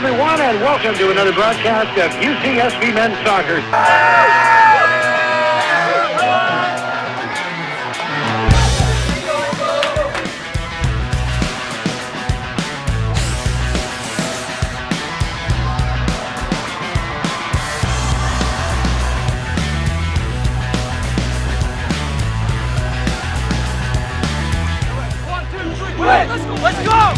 everyone, and welcome to another broadcast of UCSB Men's Soccer. Let's go! Let's go!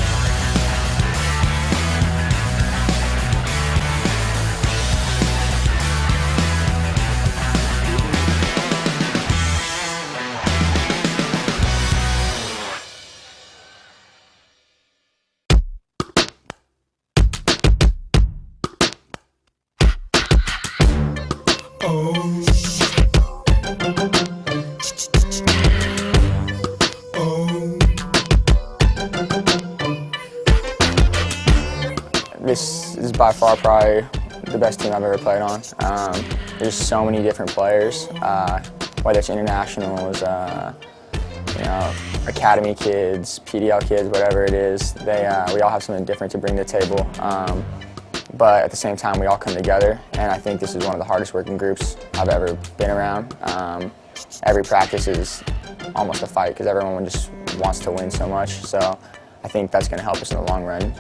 This is by far probably the best team I've ever played on. There's so many different players, whether it's internationals, you know, academy kids, PDL kids, whatever it is. We all have something different to bring to the table. But at the same time, we all come together, and I think this is one of the hardest working groups I've ever been around. Every practice is almost a fight because everyone just wants to win so much. So I think that's going to help us in the long run.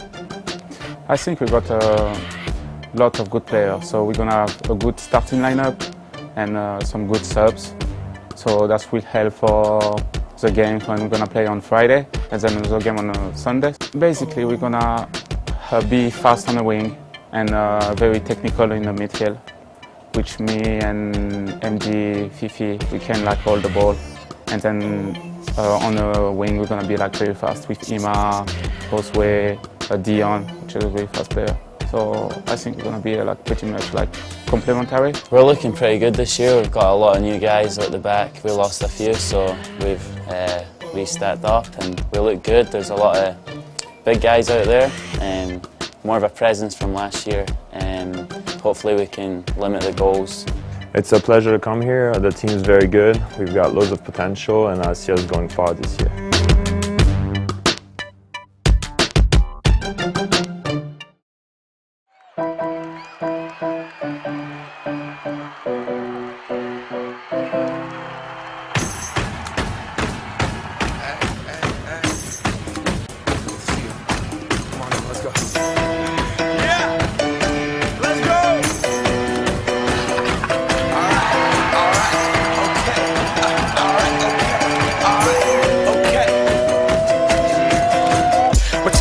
I think we got a lot of good players, so we're going to have a good starting lineup and some good subs. So that will help for the game when we're going to play on Friday and then another game on Sunday. Basically, we're going to be fast on the wing and very technical in the midfield, which me and MD, Fifi, we can like hold the ball. And then on the wing, we're going to be like very fast with Ima, Josue, Dion, which is a very fast player. So I think we're going to be like pretty much like complementary. We're looking pretty good this year. We've got a lot of new guys at the back. We lost a few, so we've restacked up and we look good. There's a lot of big guys out there and more of a presence from last year, and hopefully we can limit the goals. It's a pleasure to come here. The team's very good. We've got loads of potential, and I see us going far this year.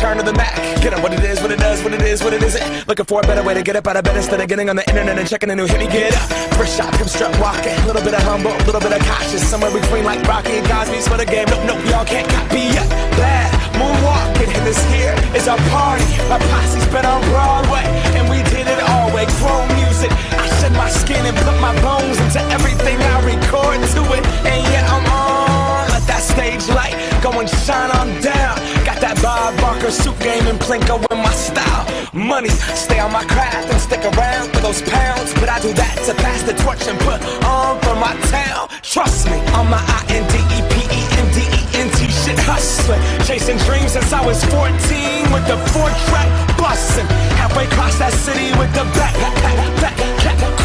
Turn to the Mac, get 'em what it is, what it does, what it is, what it isn't. Looking for a better way to get up out of bed instead of getting on the internet and checking a new hit. Me get up, first shot, come strut walking. A little bit of humble, a little bit of cautious. Somewhere between like Rocky and Cosby's for the game. Nope, y'all can't copy yet. Bad moonwalking, and this here is our party. My posse's been on Broadway, and we did it all way. Chrome music, I shed my skin and put my bones into everything I record to it. And yeah, I'm on, let that stage light go and shine on down. Got that Bob Barker suit game and Plinko in my style. Money, stay on my craft and stick around for those pounds. But I do that to pass the torch and put on for my town. Trust me, on my INDEPENDENT shit hustling. Chasing dreams since I was 14 with the 4-track bustin'. Halfway across that city with the back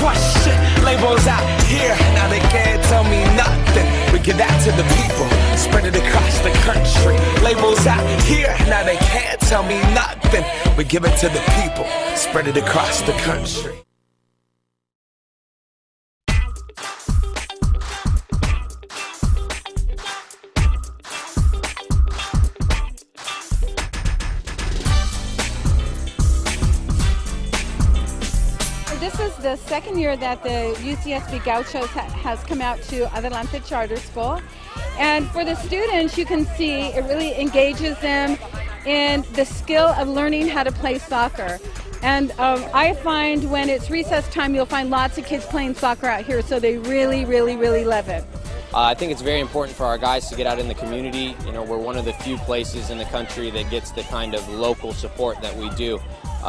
question. Labels out here, now they can't tell me nothing. We give that to the people, spread it across the country. Labels out here, now they can't tell me nothing. We give it to the people, spread it across the country. This is the second year that the UCSB Gauchos has come out to Adelante Charter School. And for the students, you can see it really engages them in the skill of learning how to play soccer. And I find when it's recess time, you'll find lots of kids playing soccer out here, so they really, really, really love it. I think it's very important for our guys to get out in the community. You know, we're one of the few places in the country that gets the kind of local support that we do.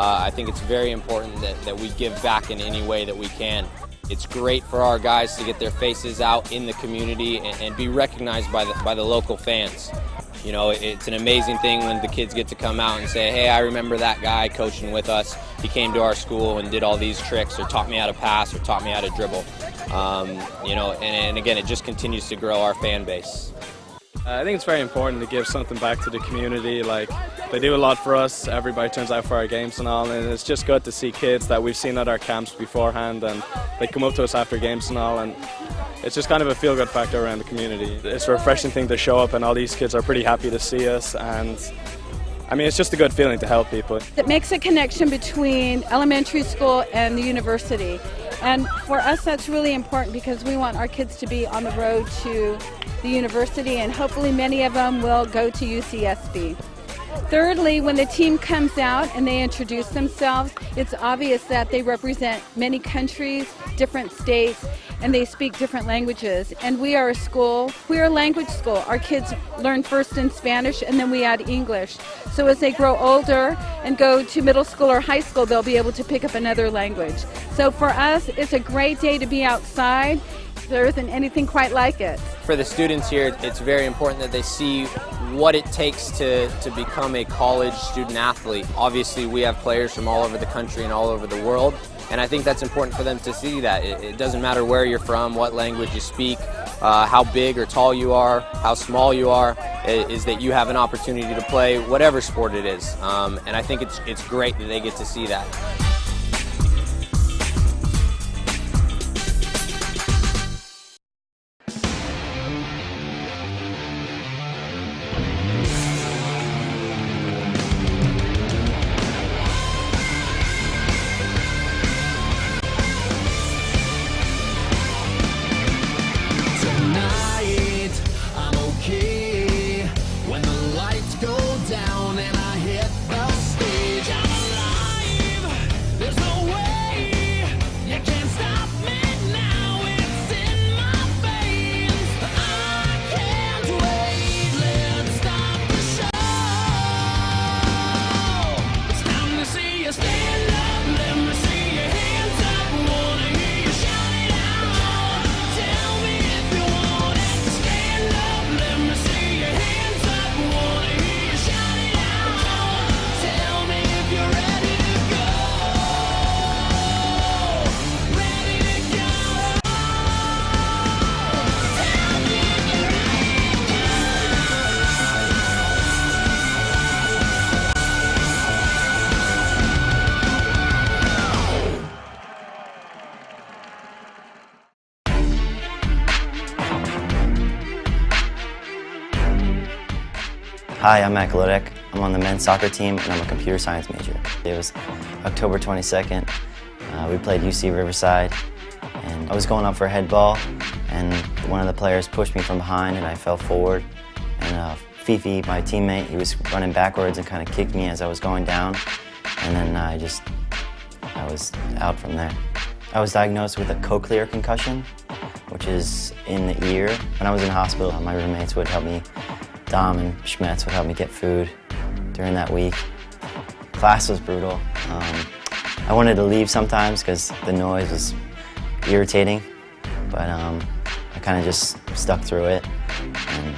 I think it's very important that we give back in any way that we can. It's great for our guys to get their faces out in the community and be recognized by the local fans. You know, it's an amazing thing when the kids get to come out and say, hey, I remember that guy coaching with us. He came to our school and did all these tricks, or taught me how to pass, or taught me how to dribble. You know, and again, it just continues to grow our fan base. I think it's very important to give something back to the community. Like, they do a lot for us. Everybody turns out for our games and all, and it's just good to see kids that we've seen at our camps beforehand, and they come up to us after games and all, and it's just kind of a feel-good factor around the community. It's a refreshing thing to show up, and all these kids are pretty happy to see us, and I mean, it's just a good feeling to help people. It makes a connection between elementary school and the university. And for us, that's really important because we want our kids to be on the road to the university, and hopefully many of them will go to UCSB. Thirdly, when the team comes out and they introduce themselves, it's obvious that they represent many countries, different states, and they speak different languages. And we are a school, we are a language school. Our kids learn first in Spanish and then we add English. So as they grow older and go to middle school or high school, they'll be able to pick up another language. So for us, it's a great day to be outside. There isn't anything quite like it. For the students here, it's very important that they see what it takes to become a college student athlete. Obviously, we have players from all over the country and all over the world, and I think that's important for them to see that. It doesn't matter where you're from, what language you speak, how big or tall you are, how small you are, is that you have an opportunity to play whatever sport it is. And I think it's great that they get to see that. Hi, I'm Matt Glodek. I'm on the men's soccer team and I'm a computer science major. It was October 22nd. We played UC Riverside and I was going up for a head ball and one of the players pushed me from behind and I fell forward. And Fifi, my teammate, he was running backwards and kind of kicked me as I was going down. And then I was out from there. I was diagnosed with a cochlear concussion, which is in the ear. When I was in hospital, my roommates would help me. Dom and Schmetz would help me get food during that week. Class was brutal. I wanted to leave sometimes because the noise was irritating, but I kind of just stuck through it and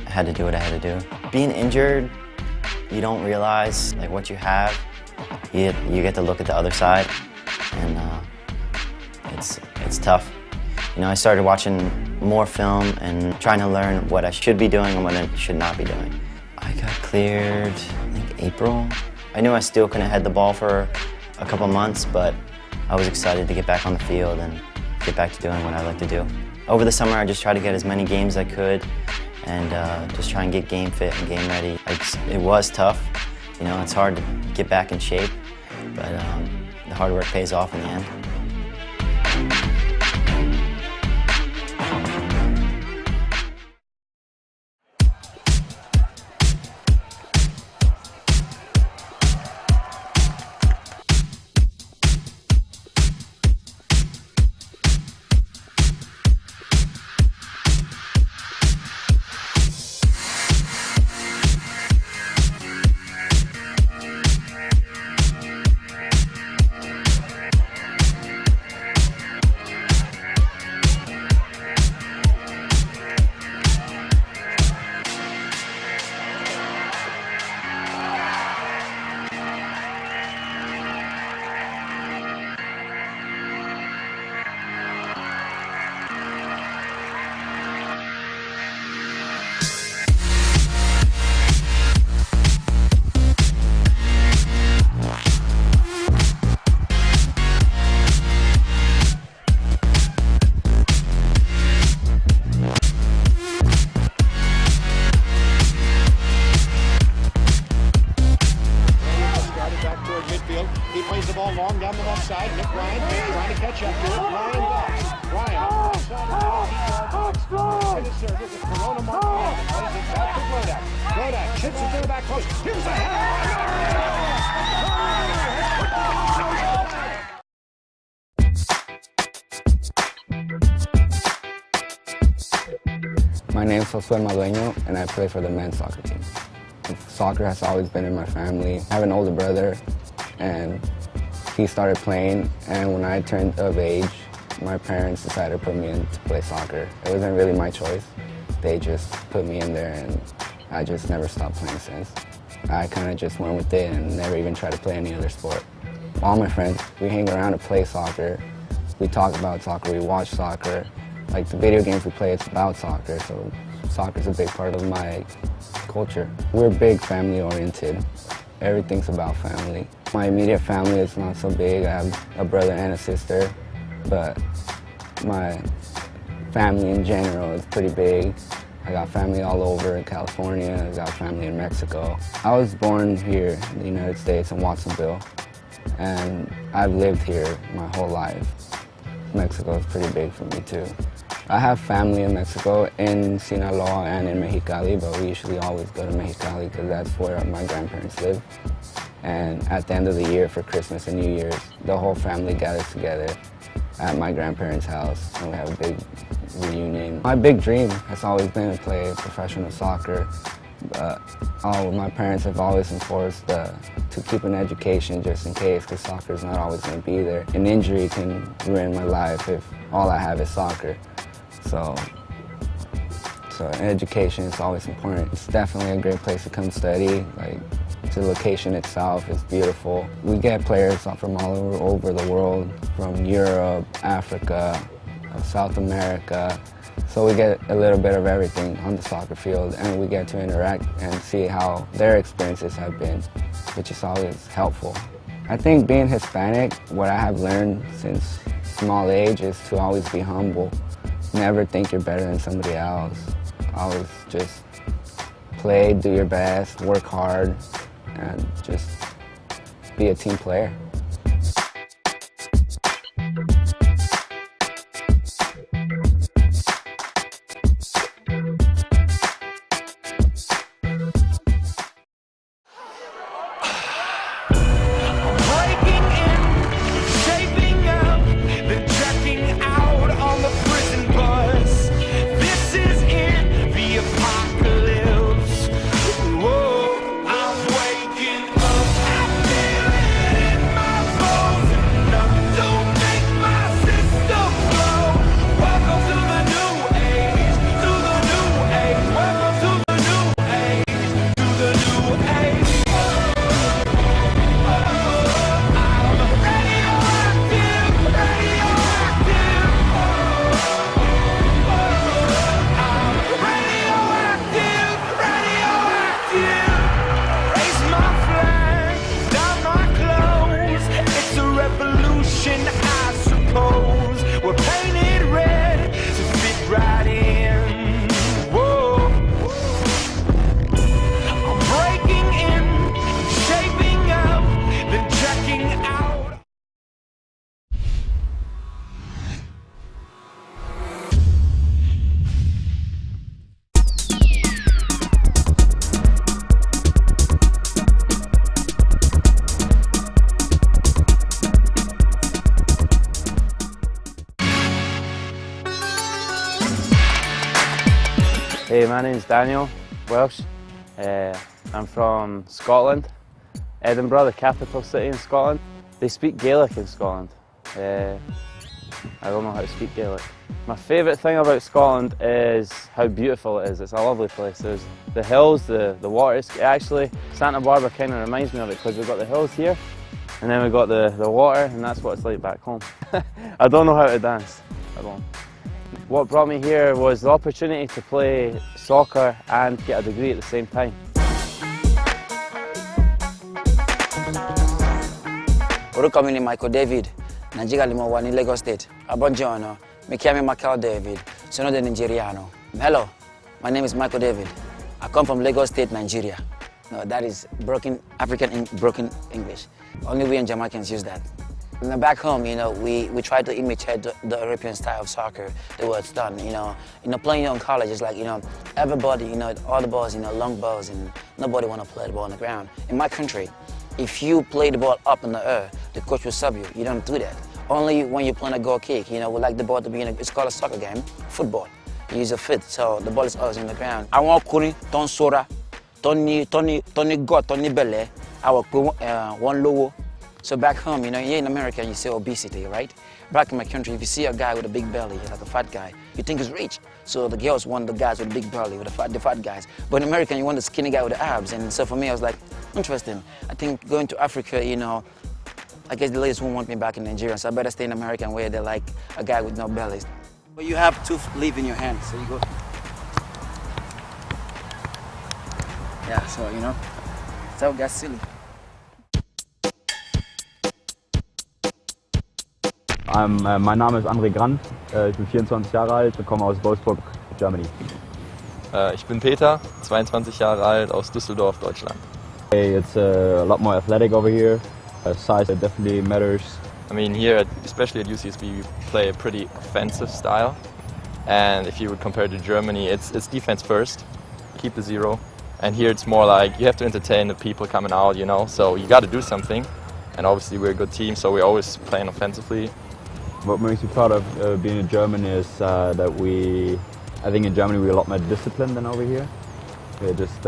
I had to do what I had to do. Being injured, you don't realize like what you have. You get to look at the other side, and it's tough. You know, I started watching more film and trying to learn what I should be doing and what I should not be doing. I got cleared, I think April. I knew I still couldn't head the ball for a couple months, but I was excited to get back on the field and get back to doing what I like to do. Over the summer, I just tried to get as many games as I could and just try and get game fit and game ready. It was tough. You know, it's hard to get back in shape, but the hard work pays off in the end. Steps into the back post. Here's a header. My name is Josué Madueño, and I play for the men's soccer team. Soccer has always been in my family. I have an older brother, and he started playing, and when I turned of age, my parents decided to put me in to play soccer. It wasn't really my choice. They just put me in there, and I just never stopped playing since. I kind of just went with it and never even tried to play any other sport. All my friends, we hang around to play soccer. We talk about soccer, we watch soccer. Like the video games we play, it's about soccer, so soccer's a big part of my culture. We're big family oriented. Everything's about family. My immediate family is not so big. I have a brother and a sister, but my family in general is pretty big. I got family all over in California. I got family in Mexico. I was born here in the United States in Watsonville, and I've lived here my whole life. Mexico is pretty big for me too. I have family in Mexico, in Sinaloa and in Mexicali, but we usually always go to Mexicali because that's where my grandparents live. And at the end of the year for Christmas and New Year's, the whole family gathers together at my grandparents' house, and we have a big reunion. My big dream has always been to play professional soccer, but my parents have always enforced to keep an education just in case, because soccer is not always going to be there. An injury can ruin my life if all I have is soccer. So education is always important. It's definitely a great place to come study. Like, the location itself is beautiful. We get players from all over the world, from Europe, Africa, South America. So we get a little bit of everything on the soccer field, and we get to interact and see how their experiences have been, which is always helpful. I think being Hispanic, what I have learned since small age is to always be humble. Never think you're better than somebody else. Always just play, do your best, work hard, and just be a team player. Hey, my name's Daniel Welsh. I'm from Scotland, Edinburgh, the capital city in Scotland. They speak Gaelic in Scotland. I don't know how to speak Gaelic. My favourite thing about Scotland is how beautiful it is. It's a lovely place. There's the hills, the water. Actually, Santa Barbara kind of reminds me of it because we've got the hills here, and then we've got the water, and that's what it's like back home. I don't know how to dance. I don't. What brought me here was the opportunity to play soccer and get a degree at the same time. Ora mi Michael David, Nigeria limowa in Lagos State. Buongiorno, mi chiamo Michael David, sono del Nigeriano. Hello, my name is Michael David. I come from Lagos State, Nigeria. No, that is broken African broken English. Only we and Jamaicans use that. And back home, we try to imitate the European style of soccer, the way it's done. Playing in college is like, everybody, all the balls, long balls, and nobody want to play the ball on the ground. In my country, if you play the ball up in the air, the coach will sub you. You don't do that. Only when you're playing a goal kick, we like the ball to be it's called a soccer game, football. You use a foot, so the ball is always in the ground. I want Kuni, Ton Sora, Tony God, Tony Bele, I will put one logo. So back home, here in America, you see obesity, right? Back in my country, if you see a guy with a big belly, like a fat guy, you think he's rich. So the girls want the guys with a big belly, with the fat guys. But in America, you want the skinny guy with the abs. And so for me, I was like, interesting. I think going to Africa, I guess the ladies won't want me back in Nigeria, so I better stay in America where they like a guy with no belly. But you have to leave in your hand, so you go. Yeah, so so it got silly. Mein Name ist André Grant, ich bin 24 Jahre alt und komme aus Wolfsburg, Germany. Ich bin Peter, 22 Jahre alt, aus Düsseldorf, Deutschland. It's a lot more athletic over here. Size definitely matters. I mean, here, especially at UCSB, we play a pretty offensive style. And if you would compare to Germany, it's defense first, keep the zero. And here it's more like you have to entertain the people coming out, so you got to do something. And obviously we're a good team, so we're always playing offensively. What makes me proud of being in Germany is that I think in Germany we're a lot more disciplined than over here. We're just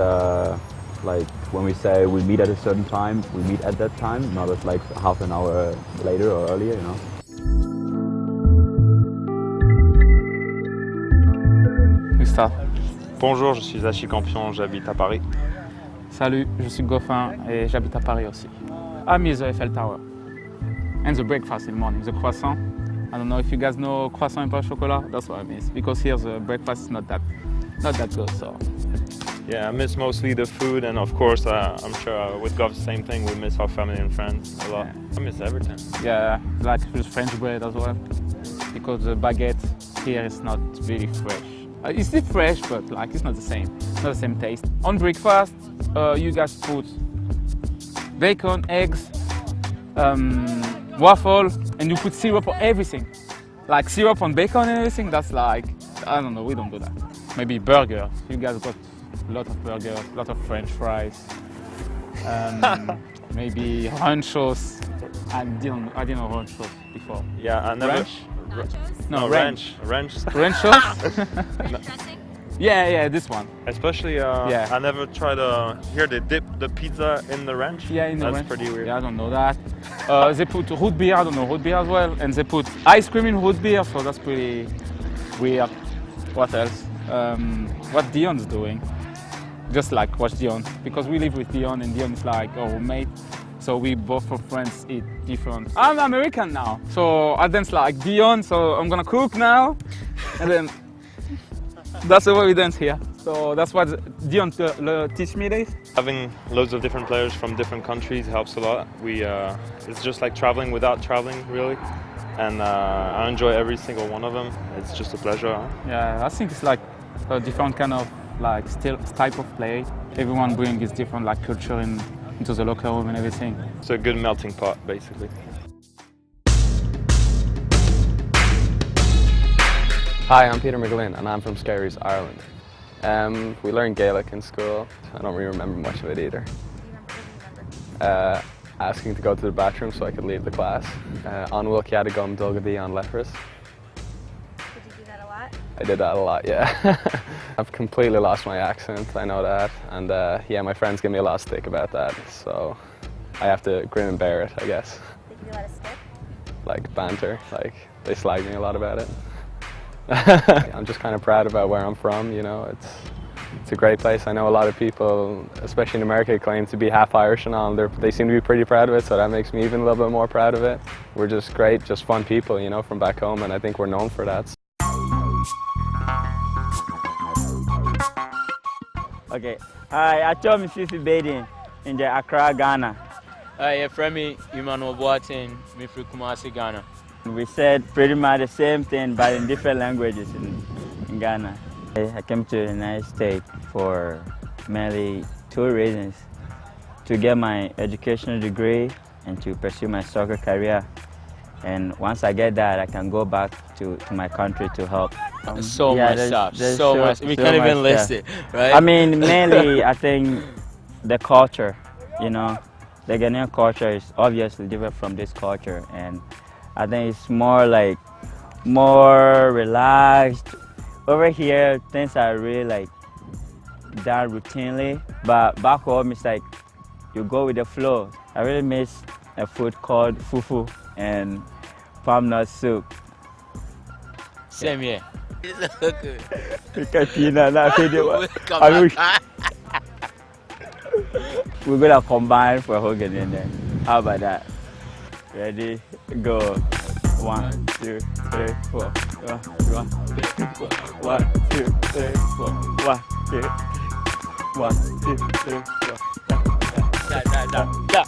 like when we say we meet at a certain time, we meet at that time, not as like half an hour later or earlier, We start. Bonjour, je suis Achille Campion, j'habite à Paris. Salut, je suis Goffin et j'habite à Paris aussi. I miss the Eiffel Tower. And the breakfast in the morning, the croissant. I don't know if you guys know croissant and pain au chocolat, that's what I miss. Because here the breakfast is not that good, so. Yeah, I miss mostly the food, and of course, I'm sure with Goff, the same thing, we miss our family and friends a lot. Yeah. I miss everything. Yeah, like with French bread as well. Because the baguette here is not really fresh. It's still fresh, but like it's not the same. Not the same taste. On breakfast, you guys put bacon, eggs, waffle, and you put syrup for everything. Like syrup on bacon and everything, that's like, I don't know, we don't do that. Maybe burger. You guys got a lot of burgers, a lot of French fries. Maybe ranchos. I didn't know ranchos before. Yeah, I never. Ranch? No, ranch. Ranchos? Yeah, this one. Especially, I never tried here they dip the pizza in the ranch. Yeah, in the ranch. That's pretty weird. Yeah, I don't know that. They put root beer, I don't know, root beer as well. And they put ice cream in root beer, so that's pretty weird. What else? What Dion's doing. Just like watch Dion. Because we live with Dion and Dion is like our roommate. So we both of friends eat different. I'm American now. So I dance like Dion, so I'm gonna cook now. And then that's the way we dance here. So that's what Dion teach me this. Having loads of different players from different countries helps a lot. It's just like traveling without traveling, really. And I enjoy every single one of them. It's just a pleasure. Huh? Yeah, I think it's like a different kind of like type of play. Everyone brings his different like culture into the locker room and everything. It's a good melting pot, basically. Hi, I'm Peter McGlynn and I'm from Skerries, Ireland. We learned Gaelic in school. I don't really remember much of it either. Asking to go to the bathroom so I could leave the class. Anwyl Ciadagum Dulgadi on Lepris. Did you do that a lot? I did that a lot, yeah. I've completely lost my accent, I know that. And yeah, my friends give me a lot of stick about that. So I have to grin and bear it, I guess. They give you a lot of stick? Like banter, like they slag me a lot about it. I'm just kind of proud about where I'm from, It's a great place. I know a lot of people, especially in America, claim to be half Irish and all. They seem to be pretty proud of it, so that makes me even a little bit more proud of it. We're just great, just fun people, from back home, and I think we're known for that. Okay. Hi, I told me Fifi Badin in the Accra, Ghana. Hi, Fremi Emmanuel Boateng, me from Kumasi, Ghana. We said pretty much the same thing, but in different languages in Ghana. I came to the United States for mainly two reasons: to get my educational degree and to pursue my soccer career. And once I get that, I can go back to my country to help. So much stuff, so much. We can't even list it, right? I mean, mainly, I think the culture, you know, the Ghanaian culture is obviously different from this culture, and I think it's more like more relaxed. Over here, things are really like done routinely, but back home it's like you go with the flow. I really miss a food called fufu and palm nut soup. Same here. We're gonna combine for a whole Ghanaian then. How about that? Ready? Go. 1, 2, 3, 4. 1, 2, 3, 4. 1, 2, 1, 2, 3, 4. Yeah.